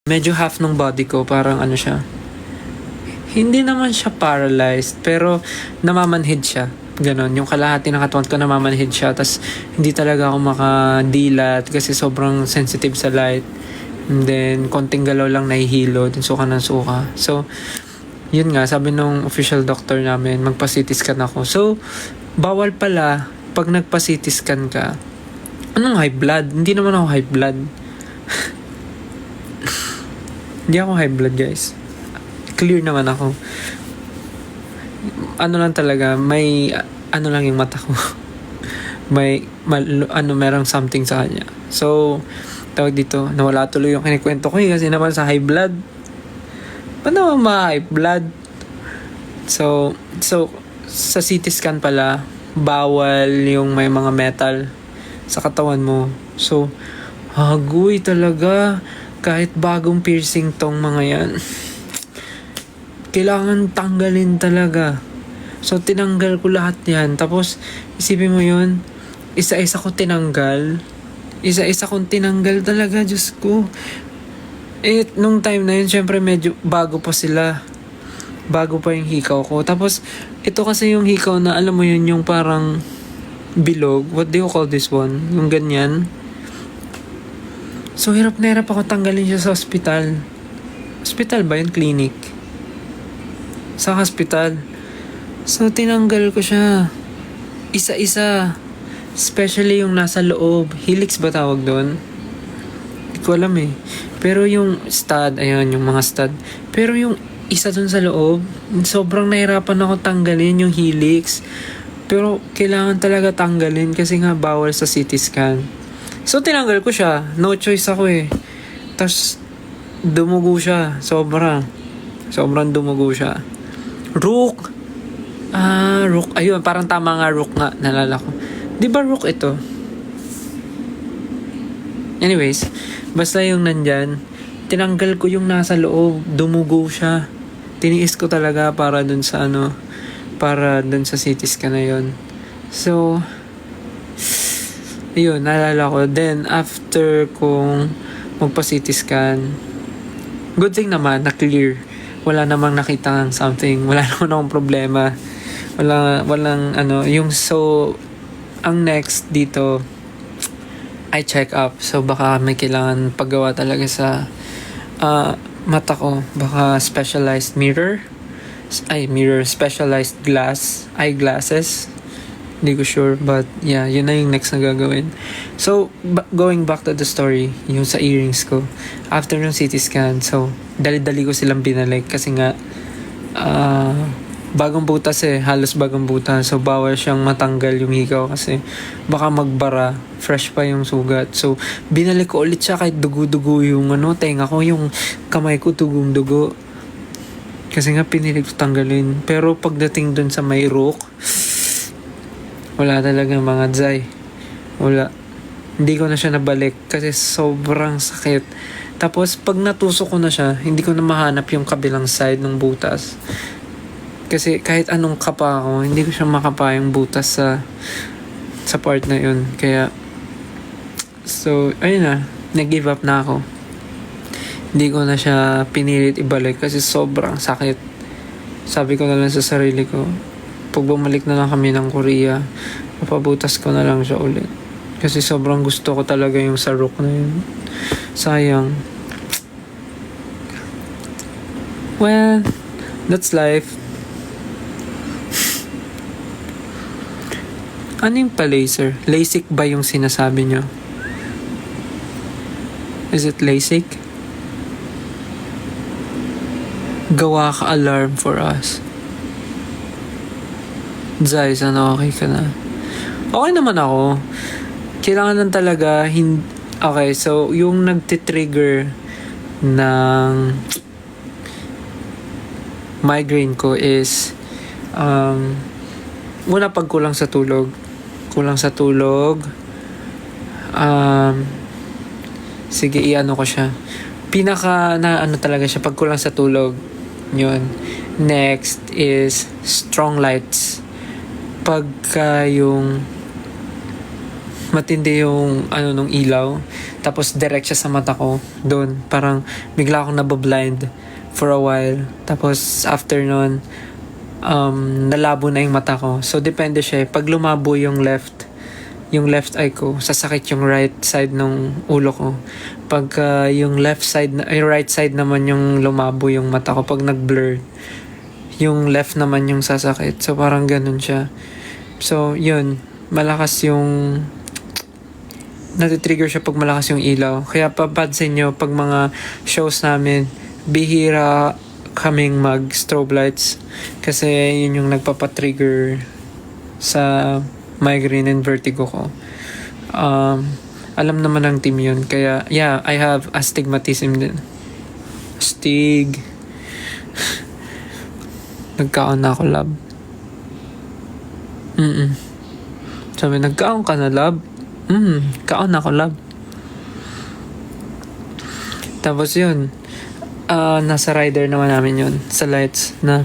medyo half ng body ko, parang ano siya. Hindi naman siya paralyzed, pero namamanhid siya. Ganon, yung kalahati ng katawan ko namamanhid siya. Tas hindi talaga ako makadilat kasi sobrang sensitive sa light. And then, konting galaw lang nahihilo, din suka ng suka. So, yun nga, sabi nung official doctor namin, magpa-CT scan ako. So, bawal pala pag nagpa-CT scan ka. Anong high blood? Hindi naman ako high blood. Hindi ako high blood, guys. Clear naman ako. Ano lang talaga, may ano lang yung mata ko. Merong something sa kanya. So, tawag dito, nawala tuloy yung kinikwento ko kasi naman sa high blood. Paano naman ma-high blood? So, sa CT scan pala, bawal yung may mga metal sa katawan mo. So, hagoy talaga. Kahit bagong piercing tong mga yan, kailangan tanggalin talaga. So, tinanggal ko lahat yan. Tapos, isipin mo yun, isa-isa ko tinanggal. Isa-isa kong tinanggal talaga, Diyos ko. Nung time na yun, syempre medyo bago pa sila. Bago pa yung hikaw ko. Tapos, ito kasi yung hikaw na, alam mo yun, yung parang bilog. What do you call this one? Yung ganyan. So, hirap na hirap ako tanggalin siya sa hospital. Hospital ba yun? Clinic. Sa hospital. So, tinanggal ko siya. Isa-isa. Especially yung nasa loob. Helix ba tawag doon? Hindi ko alam eh. Pero yung stud, ayan, yung mga stud. Pero yung isa dun sa loob, sobrang nahirapan ako tanggalin yung helix. Pero kailangan talaga tanggalin kasi nga bawal sa CT scan. So, tinanggal ko siya. No choice ako eh. Tapos, dumugo siya. Sobrang dumugo siya. Rook. Rook. Ayun, parang tama nga, Rook nga. Nalala ko. Di ba Rook ito? Anyways, basta yung nandyan, tinanggal ko yung nasa loob. Dumugo siya. Tiniis ko talaga para dun sa CT scan na yun. So, ayun, naalala ko. Then, after kong magpa-CT scan, good thing naman, na-clear. Wala namang nakita ng something. Wala naman akong problema. Walang ang next dito, I check up. So, baka may kailangan paggawa talaga sa mata ko. Baka specialized specialized eyeglasses. Hindi ko sure, but yeah, yun na yung next na gagawin. So, going back to the story, yung sa earrings ko, after ng CT scan, so, dali-dali ko silang binalik kasi nga, bagong butas halos bagong butas. So, bawal siyang matanggal yung hikaw kasi baka magbara, fresh pa yung sugat. So, binalik ko ulit siya kahit dugo-dugo yung tenga ko, yung kamay ko dugong-dugo. Kasi nga, pinilig ko tanggalin. Pero, pagdating dun sa may rook, wala talaga mga dzay. Wala. Hindi ko na siya nabalik kasi sobrang sakit. Tapos pag natusok ko na siya, hindi ko na mahanap yung kabilang side ng butas. Kasi kahit anong kapa ako, hindi ko siya makapa yung butas sa part na yun. Kaya, so, ayun na. Nag-give up na ako. Hindi ko na siya pinilit ibalik kasi sobrang sakit. Sabi ko na lang sa sarili ko, pag bumalik na lang kami ng Korea, papabutas ko na lang siya ulit. Kasi sobrang gusto ko talaga yung sa rook na yun. Sayang. Well, that's life. Ano yung pa-laser? LASIK ba yung sinasabi nyo? Is it LASIK? Gawa ka alarm for us. Zay, sana okay ka na? Okay naman ako. Kailangan lang talaga, okay, so, yung nagtitrigger ng migraine ko is, una pag kulang sa tulog. Sige, iano ko siya. Pinaka na talaga siya, pag kulang sa tulog. Yun. Next is strong lights. Pagka yung matindi yung nung ilaw, Tapos direct siya sa mata ko. Doon, parang bigla akong nabablind for a while. Tapos after nun, nalabo na yung mata ko. So depende siya. Pag lumabo yung left eye ko, sasakit yung right side ng ulo ko. Pag yung right side naman yung lumabo yung mata ko, pag nag-blur, yung left naman yung sasakit. So parang ganun siya. So yun, malakas yung natitrigger siya pag malakas yung ilaw. Kaya papansin nyo, pag mga shows namin, bihira kaming mag-strobe lights. Kasi yun yung nagpapatrigger sa migraine and vertigo ko. Alam naman ng team yun. Kaya, yeah, I have astigmatism din. Nagkaon na ako, lab. Sabi, nagkaon ka na, lab? Kaon ako, lab. Tapos yun, nasa rider naman namin yun, sa lights, na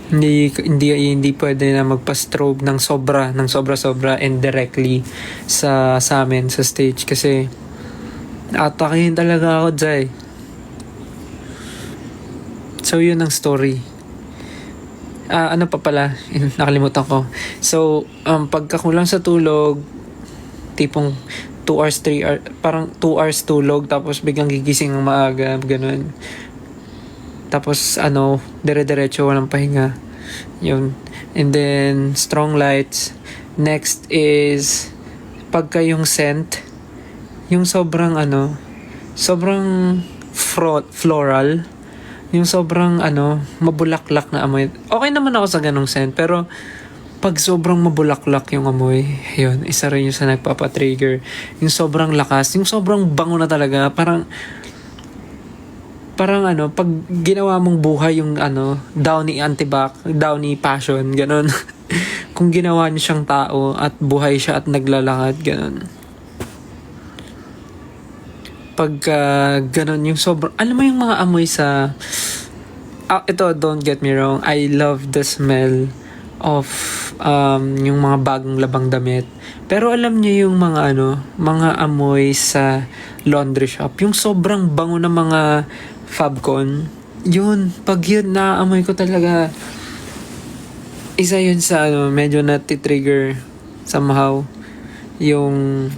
hindi pwede na magpa-strobe ng sobra and directly sa amin sa stage kasi atakihin talaga ako, Jai. So yun ang story. Ano pa pala, nakalimutan ko. So pagkakulang sa tulog, tipong 2 hours, 3 hours, parang 2 hours tulog, tapos biglang gigising ng maaga, ganun. Tapos, dire-diretso, walang pahinga. Yun. And then, strong lights. Next is, pagka yung scent, yung sobrang, floral. Yung sobrang, mabulaklak na amoy. Okay naman ako sa ganong scent, pero, pag sobrang mabulaklak yung amoy, yun, isa rin yung sa nagpapatrigger. Yung sobrang lakas, yung sobrang bango na talaga, parang pag ginawa mong buhay yung Downy Antibac, Downy Passion, ganun. Kung ginawa niyo siyang tao at buhay siya at naglalakad, ganun. Pag ganun, yung sobrang, alam mo yung mga amoy sa, ito, don't get me wrong, I love the smell of yung mga bagong labang damit. Pero alam niyo yung mga amoy sa laundry shop, yung sobrang bango ng mga Fabcon, yun, pag yun naamoy ko talaga, isa yun sa medyo natitrigger somehow yung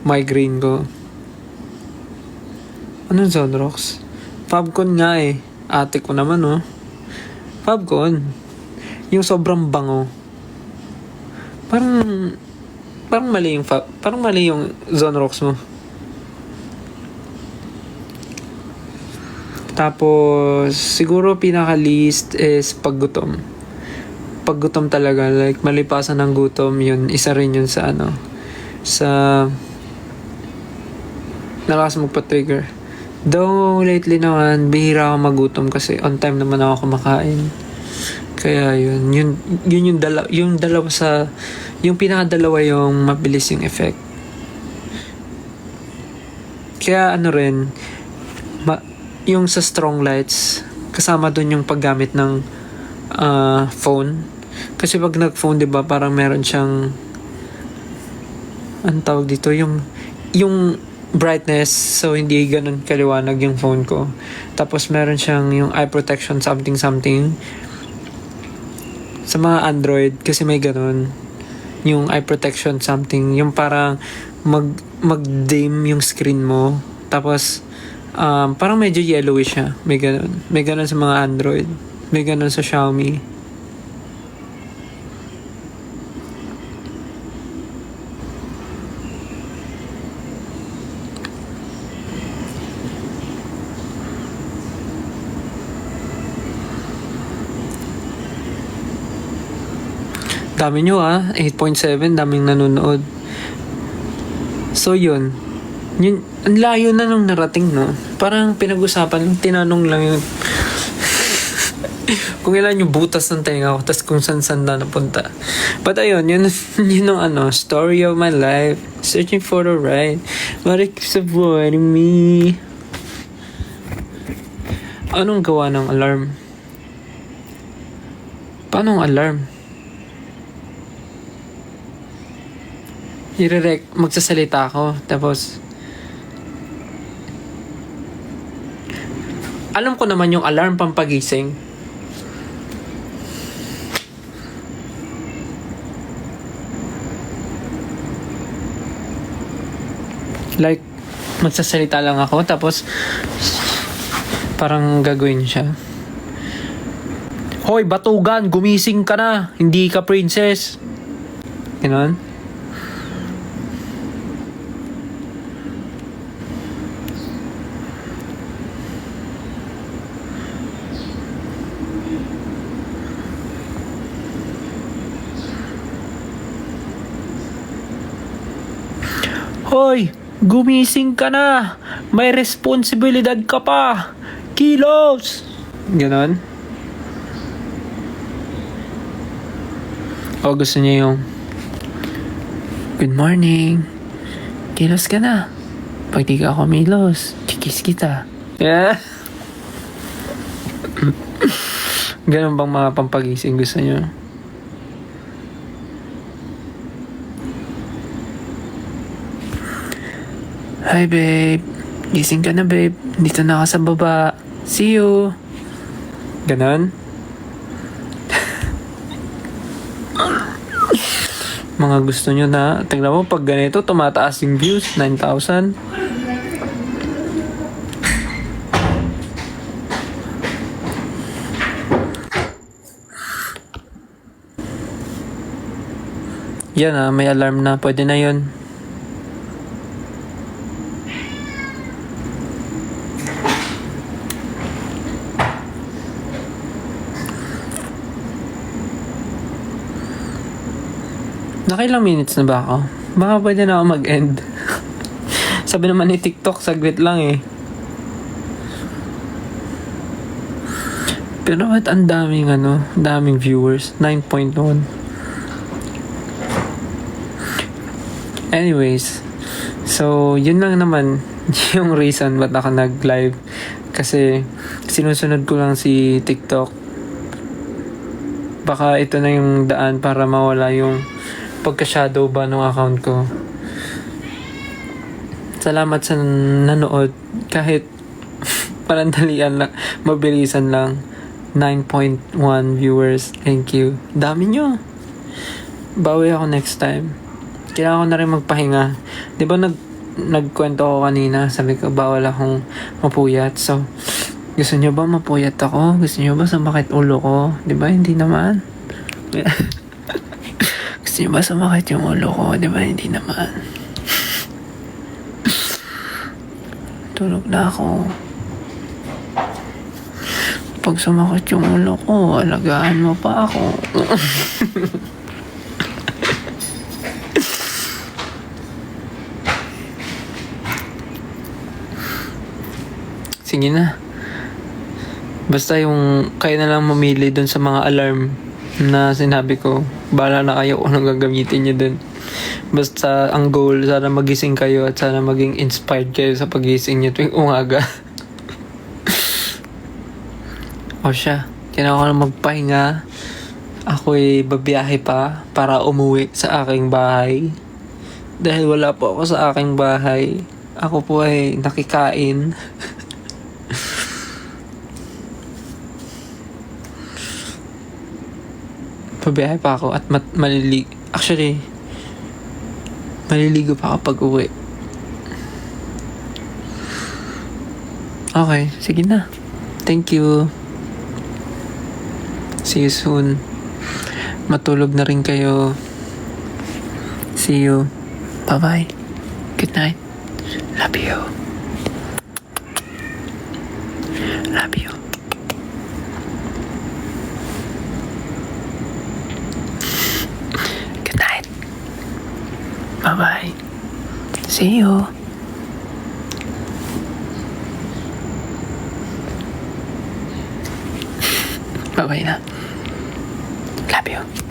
migraine ko. Anong Zonrox? Fabcon nga eh, ate ko naman Fabcon, yung sobrang bango. Parang mali yung Zonrox mo. Tapos siguro pinaka-least is paggutom. Paggutom talaga, like malipasan ng gutom, yun isa rin yun sa sa nalakas magpa-trigger. Though lately naman bihira ako magutom kasi on time naman ako kumakain. Kaya yun yung dalawa sa, yung pinakadalawa yung mabilis yung effect. Kaya rin, yung sa strong lights, kasama dun yung paggamit ng phone. Kasi pag nag-phone, diba, parang meron siyang, ang tawag dito, yung brightness, so hindi ganun kaliwanag yung phone ko. Tapos meron siyang yung eye protection something. Sa mga Android, kasi may ganun, yung eye protection something, yung parang mag-dim yung screen mo, tapos parang medyo yellowish siya. May ganun sa mga Android, may ganun sa Xiaomi. Dami nyo 8.7, daming nanonood. So yun, ang layo na nung narating, no? Parang pinag-usapan, tinanong lang yun. Kung ilan yung butas ng tenga ko, tas kung saan na napunta. But ayun, yun ang story of my life, searching for the right, but it keeps avoiding me. Anong gawa ng alarm? Paano ang alarm? Magsasalita ako, tapos Alam ko naman yung alarm pampagising. Like, magsasalita lang ako, tapos parang gagawin siya. Hoy, batugan, gumising ka na. Hindi ka princess. Ganon. Hoy, gumising ka na. May responsibilidad ka pa. Kilos! Ganon. O gusto niya yung good morning. Kilos ka na. Pag di ka kumilos, kikis kita. Yeah. Ganon bang mga pampagising gusto niyo? Hi babe. Gising ka na babe. Dito na ako sa baba. See you. Ganon. Mga gusto nyo na. Tingnan mo pag ganito tumataas yung views. 9,000. Yan may alarm na. Pwede na yun. Nakailang minutes na ba ako? Baka pwede na ako mag-end. Sabi naman ni TikTok, saglit lang eh. Pero at ang daming viewers. 9.1. Anyways, so yun lang naman yung reason ba't ako nag-live. Kasi sinusunod ko lang si TikTok. Baka ito na yung daan para mawala yung pagka-shadow ba ng account ko. Salamat sa nanood. Kahit parandalian lang, mabilisan lang. 9.1 viewers. Thank you. Dami nyo. Bawi ako next time. Kailangan ko na rin magpahinga. Di ba nagkwento ko kanina, sabi ko bawal akong mapuyat. So, gusto nyo ba mapuyat ako? Gusto nyo ba sumakit ulo ko? Di ba? Hindi naman. Gusto nyo ba sumakit yung ulo ko? Di ba? Hindi naman. Tulog na ako. Pag sumakit yung ulo ko, alagaan mo pa ako. Sige na. Basta yung kayo na lang mamili dun sa mga alarm na sinabi ko. Bahala na kayo kung anong gagamitin nyo dun. Basta ang goal, sana magising kayo at sana maging inspired kayo sa pagising nyo tuwing umaga. O siya, kailangan ko na magpahinga. Ako'y babiyahe pa para umuwi sa aking bahay. Dahil wala po ako sa aking bahay. Ako po ay nakikain. Pabiyahe pa ako at maliligo pa ako pag uwi. Okay, sige na. Thank you. See you soon. Matulog na rin kayo. See you. Bye-bye. Good night. Love you. Love you. Good night. Bye-bye. See you. Bye-bye na. Love you.